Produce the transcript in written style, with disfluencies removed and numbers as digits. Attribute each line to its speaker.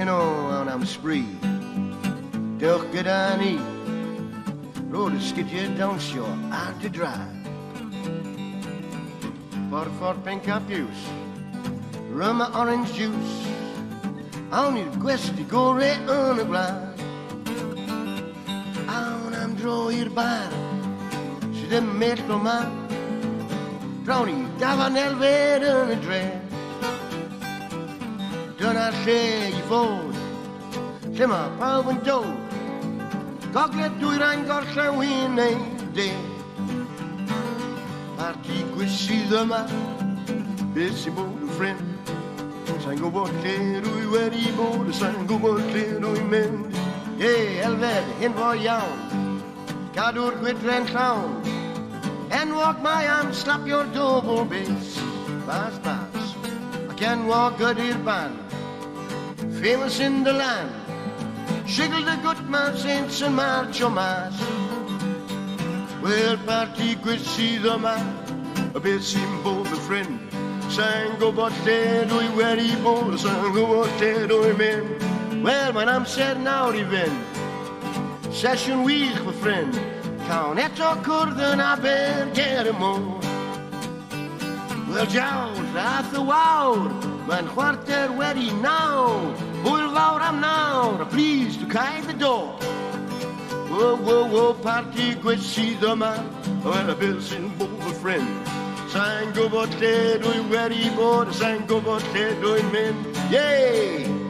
Speaker 1: you know, when I'm spree. Doch gedaan niet. Rode skidje down shore, out to dry. For pink capius, rum and orange juice. Only questi corre on glass. I'm draw hierbij, ze de metro man. Trouw niet, daar van weer een dread. Dan I say je voort, zeg maar, pauw en dood. Kijk, let doe je aan, gaat zijn winnen dead. Parti questi de ma, bessie boel friend. Sango botte, doe je weer die boel, sango botte, doe je men. Hey, Elved, in voor jou. Ga door quitter en clown. And walk my arm, slap your double bass. Bass, bass. I can walk good here band. Famous in the land. Shiggle the good man saints and march your mass. Well, party quid the man. A bit simple the friend. Sango botte, do you very bold. Sango botte, do you men. Well, when I'm setting out event. Session week, my friend. Kan het ook korten naar bergen moe. Well, Jones, laat de woud. Mijn kwartier ready now. Hoe woud I'm now. Please, to kijk the door. Whoa, whoa, whoa, party, quit, see the man. Well, a bill sin both friend. Sango botte, do you ready, boy? Sango botte, do you men? Yay!